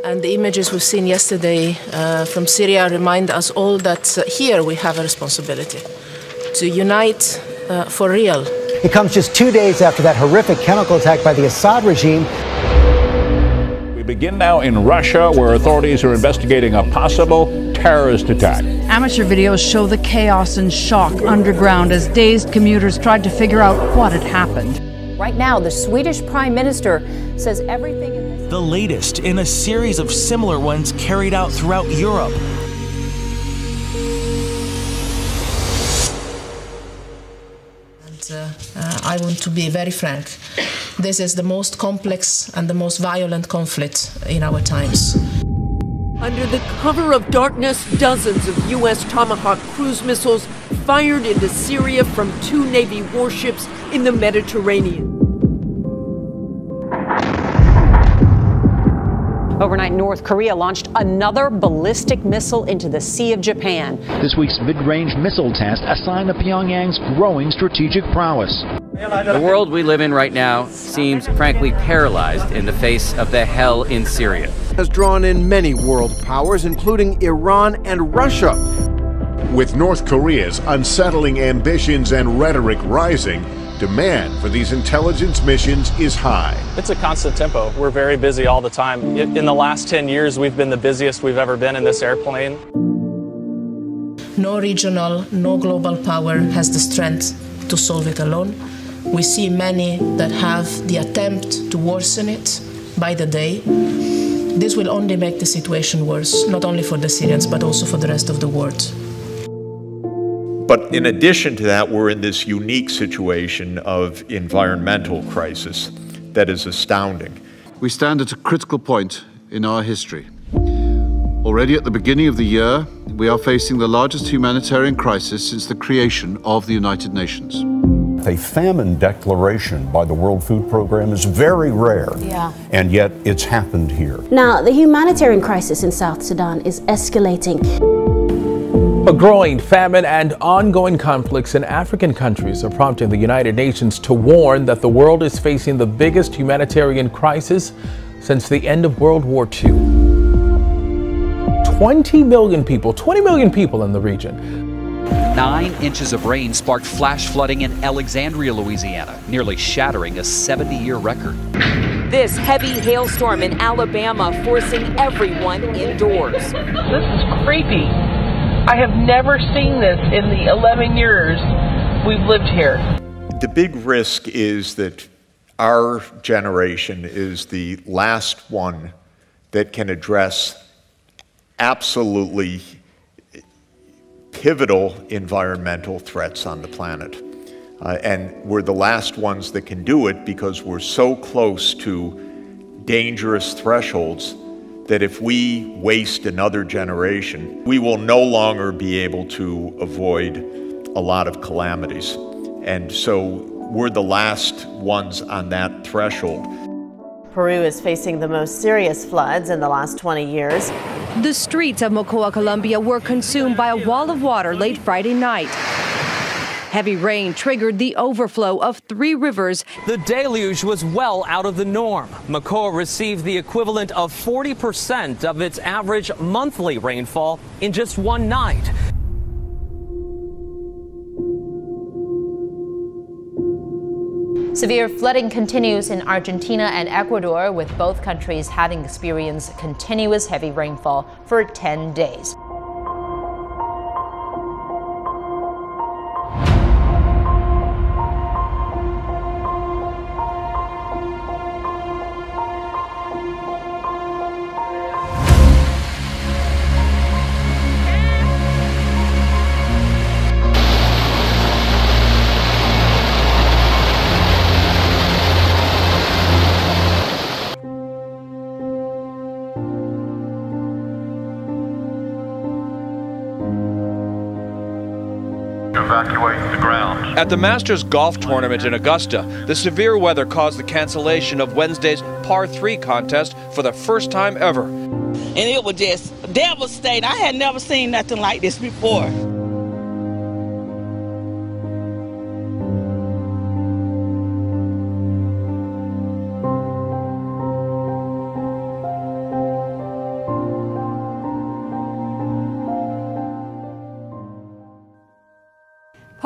And the images we've seen yesterday from Syria remind us all that here we have a responsibility to unite for real. It comes just 2 days after that horrific chemical attack by the Assad regime. We begin now in Russia, where authorities are investigating a possible terrorist attack. Amateur videos show the chaos and shock underground as dazed commuters tried to figure out what had happened. Right now, the Swedish Prime Minister says everything in this... The latest in a series of similar ones carried out throughout Europe. I want to be very frank. This is the most complex and the most violent conflict in our times. Under the cover of darkness, dozens of U.S. Tomahawk cruise missiles fired into Syria from 2 Navy warships in the Mediterranean. Overnight, North Korea launched another ballistic missile into the Sea of Japan. This week's mid-range missile test, a sign of Pyongyang's growing strategic prowess. The world we live in right now seems frankly paralyzed in the face of the hell in Syria. Has drawn in many world powers, including Iran and Russia. With North Korea's unsettling ambitions and rhetoric rising, demand for these intelligence missions is high. It's a constant tempo. We're very busy all the time. In the last 10 years, we've been the busiest we've ever been in this airplane. No regional, no global power has the strength to solve it alone. We see many that have the attempt to worsen it by the day. This will only make the situation worse, not only for the Syrians, but also for the rest of the world. But in addition to that, we're in this unique situation of environmental crisis that is astounding. We stand at a critical point in our history. Already at the beginning of the year, we are facing the largest humanitarian crisis since the creation of the United Nations. A famine declaration by the World Food Program is very rare, and yet it's happened here. Now, the humanitarian crisis in South Sudan is escalating. A growing famine and ongoing conflicts in African countries are prompting the United Nations to warn that the world is facing the biggest humanitarian crisis since the end of World War II. 20 million people in the region. 9 inches of rain sparked flash flooding in Alexandria, Louisiana, nearly shattering a 70-year record. This heavy hailstorm in Alabama forcing everyone indoors. This is creepy. I have never seen this in the 11 years we've lived here. The big risk is that our generation is the last one that can address absolutely pivotal environmental threats on the planet. And we're the last ones that can do it because we're so close to dangerous thresholds that if we waste another generation, we will no longer be able to avoid a lot of calamities. And so we're the last ones on that threshold. Peru is facing the most serious floods in the last 20 years. The streets of Mocoa, Colombia were consumed by a wall of water late Friday night. Heavy rain triggered the overflow of 3 rivers. The deluge was well out of the norm. Mocoa received the equivalent of 40% of its average monthly rainfall in just one night. Severe flooding continues in Argentina and Ecuador, with both countries having experienced continuous heavy rainfall for 10 days. Evacuate the ground. At the Masters Golf Tournament in Augusta, the severe weather caused the cancellation of Wednesday's par 3 contest for the first time ever. And it was just devastating. I had never seen nothing like this before.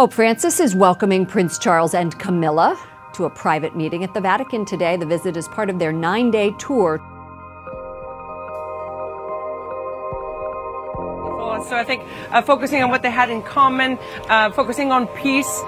Pope Francis is welcoming Prince Charles and Camilla to a private meeting at the Vatican today. The visit is part of their 9-day tour. So I think focusing on what they had in common, focusing on peace.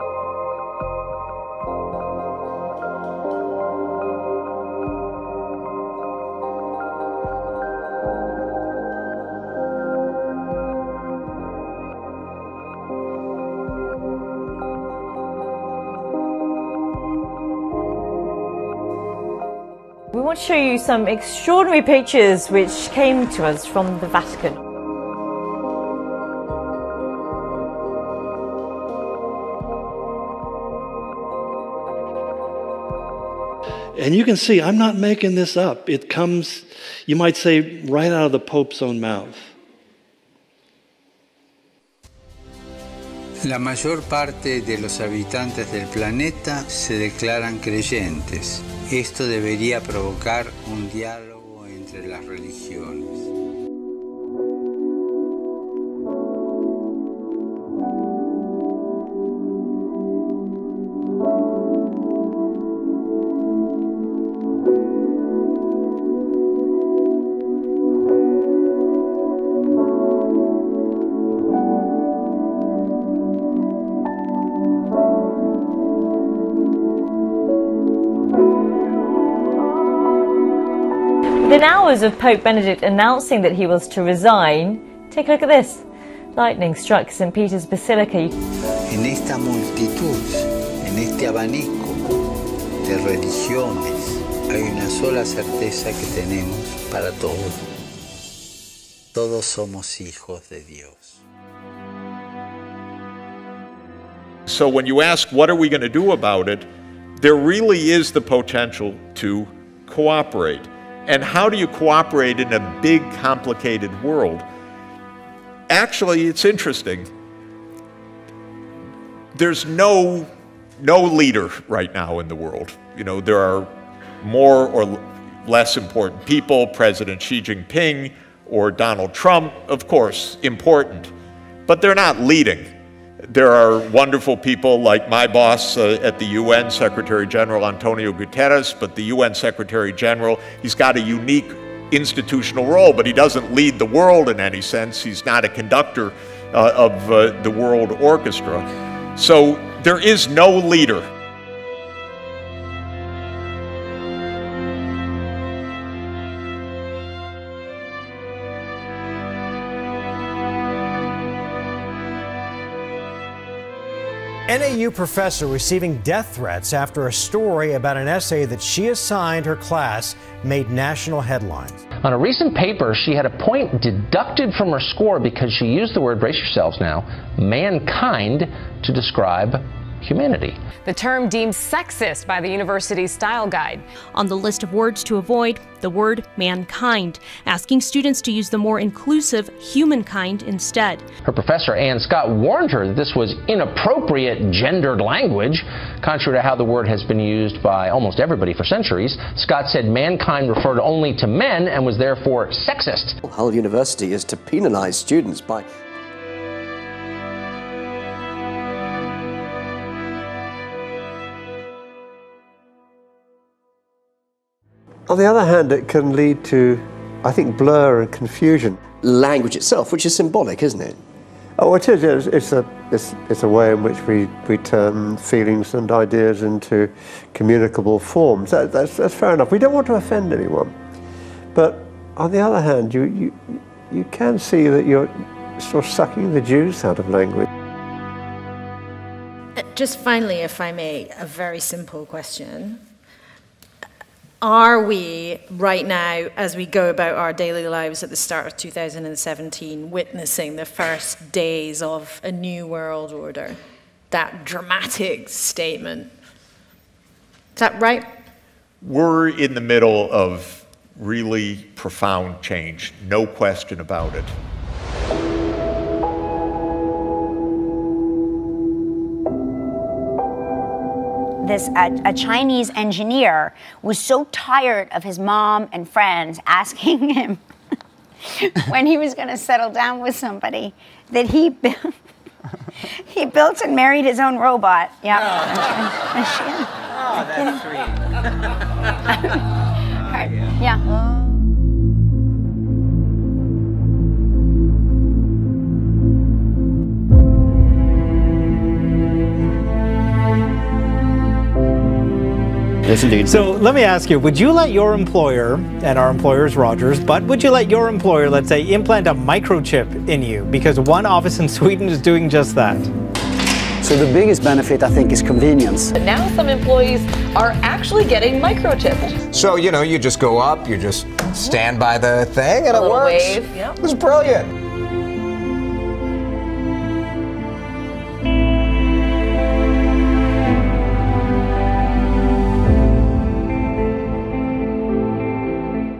We want to show you some extraordinary pictures which came to us from the Vatican. And you can see, I'm not making this up. It comes, you might say, right out of the Pope's own mouth. La mayor parte de los habitantes del planeta se declaran creyentes. Esto debería provocar un diálogo entre las religiones. Within hours of Pope Benedict announcing that he was to resign, take a look at this. Lightning struck St. Peter's Basilica. En esta multitud, en este abanico de religiones, hay una sola certeza que tenemos para todos. Todos somos hijos de Dios. So when you ask what are we going to do about it, there really is the potential to cooperate. And how do you cooperate in a big, complicated world? Actually, it's interesting. There's no leader right now in the world. You know, there are more or less important people, President Xi Jinping or Donald Trump, of course, important, but they're not leading. There are wonderful people like my boss at the UN, Secretary General Antonio Guterres, but the UN Secretary General, he's got a unique institutional role, but he doesn't lead the world in any sense. He's not a conductor of the world orchestra. So there is no leader. NAU professor receiving death threats after a story about an essay that she assigned her class made national headlines. On a recent paper, she had a point deducted from her score because she used the word, brace yourselves now, mankind to describe humanity. The term deemed sexist by the university's style guide. On the list of words to avoid, the word mankind, asking students to use the more inclusive humankind instead. Her professor, Ann Scott, warned her that this was inappropriate gendered language, contrary to how the word has been used by almost everybody for centuries. Scott said mankind referred only to men and was therefore sexist. Hull University is to penalize students by On the other hand, it can lead to, I think, blur and confusion. Language itself, which is symbolic, isn't it? Oh, it is. It's a way in which we turn feelings and ideas into communicable forms. That's fair enough. We don't want to offend anyone. But on the other hand, you can see that you're sort of sucking the juice out of language. Just finally, if I may, a very simple question. Are we, right now, as we go about our daily lives at the start of 2017, witnessing the first days of a new world order? That dramatic statement. Is that right? We're in the middle of really profound change, no question about it. A Chinese engineer was so tired of his mom and friends asking him when he was going to settle down with somebody that he He built and married his own robot. Yeah. Oh, that's sweet. Yeah. Yes, indeed. So let me ask you, would you let your employer, and our employer is Rogers, but would you let your employer, let's say, implant a microchip in you? Because one office in Sweden is doing just that. So the biggest benefit, I think, is convenience. Now some employees are actually getting microchipped. So, you know, you just go up, you just stand by the thing, and it works. Wave. Yep. It was brilliant.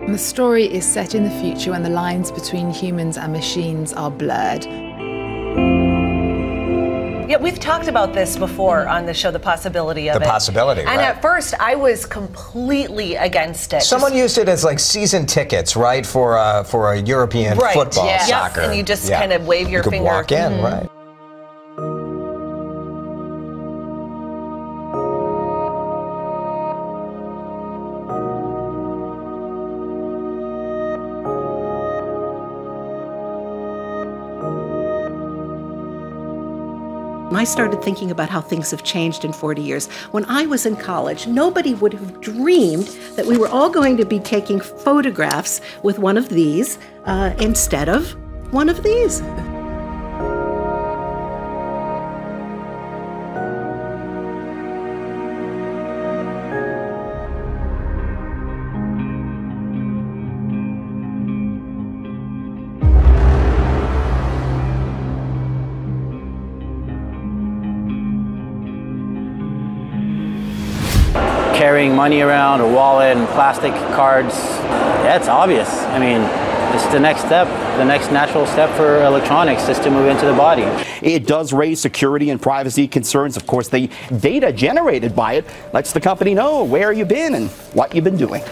The story is set in the future when the lines between humans and machines are blurred. Yeah, we've talked about this before on the show, the possibility of it. The possibility, And right. at first, I was completely against it. Someone used it as like season tickets, right, for a European football, soccer. And you just kind of wave your you finger. You could walk in, right. I started thinking about how things have changed in 40 years. When I was in college, nobody would have dreamed that we were all going to be taking photographs with one of these instead of one of these. Carrying money around, a wallet and plastic cards, yeah, it's obvious. I mean, it's the next step, the next natural step for electronics is to move into the body. It does raise security and privacy concerns. Of course, the data generated by it lets the company know where you've been and what you've been doing.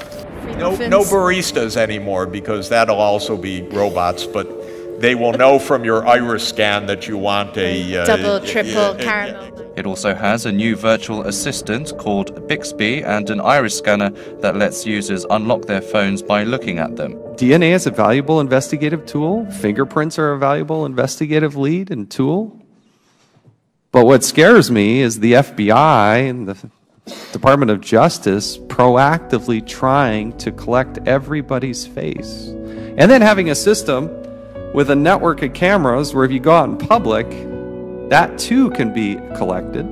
No baristas anymore, because that'll also be robots, but they will know from your iris scan that you want a double, triple caramel. It also has a new virtual assistant called Bixby and an iris scanner that lets users unlock their phones by looking at them. DNA is a valuable investigative tool. Fingerprints are a valuable investigative lead and tool. But what scares me is the FBI and the Department of Justice proactively trying to collect everybody's face. And then having a system with a network of cameras where if you go out in public, that too can be collected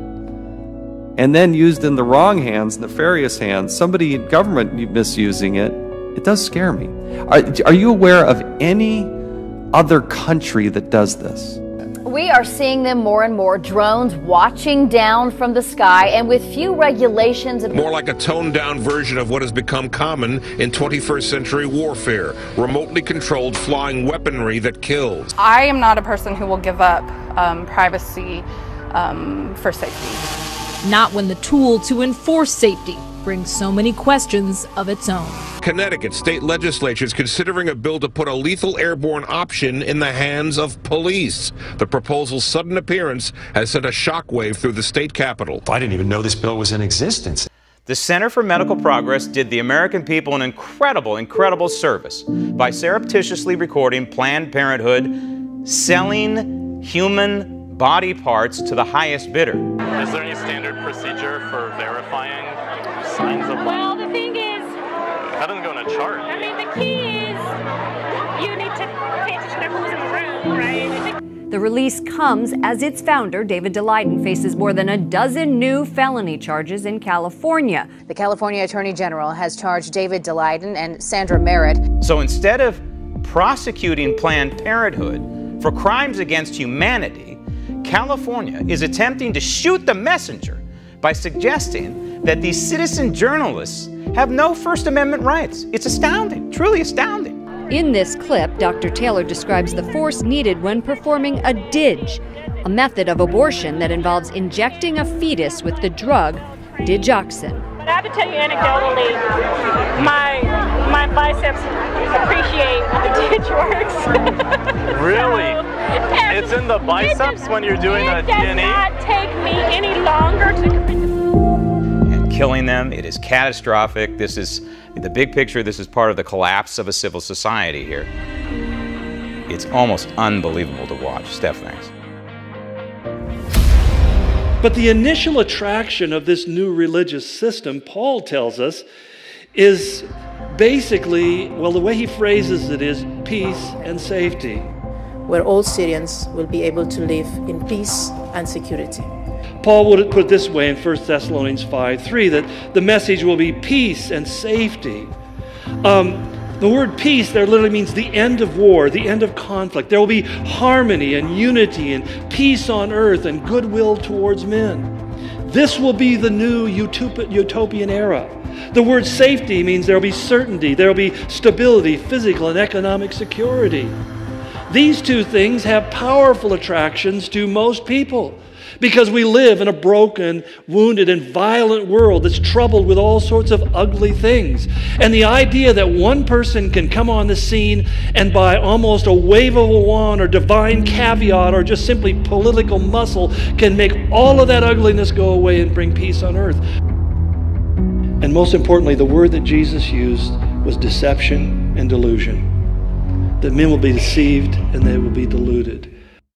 and then used in the wrong hands, nefarious hands, somebody in government misusing it. It does scare me. Are you aware of any other country that does this? We are seeing them more and more, drones watching down from the sky, and with few regulations. More like a toned-down version of what has become common in 21st century warfare, remotely controlled flying weaponry that kills. I am not a person who will give up privacy for safety. Not when the tool to enforce safety brings so many questions of its own. Connecticut state legislature is considering a bill to put a lethal airborne option in the hands of police. The proposal's sudden appearance has sent a shockwave through the state capitol. I didn't even know this bill was in existence. The Center for Medical Progress did the American people an incredible service by surreptitiously recording Planned Parenthood selling human body parts to the highest bidder. Is there any standard procedure for verifying signs of life? Well, the thing is, that doesn't go in a chart. I mean, the key is you need to pay attention to who's in the room, right? The release comes as its founder, David Daleiden, faces more than a dozen new felony charges in California. The California Attorney General has charged David Daleiden and Sandra Merritt. So instead of prosecuting Planned Parenthood for crimes against humanity, California is attempting to shoot the messenger by suggesting that these citizen journalists have no First Amendment rights. It's astounding, truly astounding. In this clip, Dr. Taylor describes the force needed when performing a DIG, a method of abortion that involves injecting a fetus with the drug digoxin. I have to tell you anecdotally, my biceps appreciate when the ditch works. Really? It's in the biceps when you're doing a D&E? It does not take me any longer to complete and killing them, it is catastrophic. This is, in the big picture, this is part of the collapse of a civil society here. It's almost unbelievable to watch. Steph, thanks. But the initial attraction of this new religious system, Paul tells us, is basically, well, the way he phrases it is peace and safety. Where all Syrians will be able to live in peace and security. Paul would put it this way in 1 Thessalonians 5:3, that the message will be peace and safety. The word peace there literally means the end of war, the end of conflict. There will be harmony and unity and peace on earth and goodwill towards men. This will be the new utopian era. The word safety means there will be certainty, there will be stability, physical and economic security. These two things have powerful attractions to most people because we live in a broken, wounded, and violent world that's troubled with all sorts of ugly things. And the idea that one person can come on the scene and by almost a wave of a wand or divine caveat or just simply political muscle can make all of that ugliness go away and bring peace on earth. And most importantly, the word that Jesus used was deception and delusion. That men will be deceived and they will be deluded.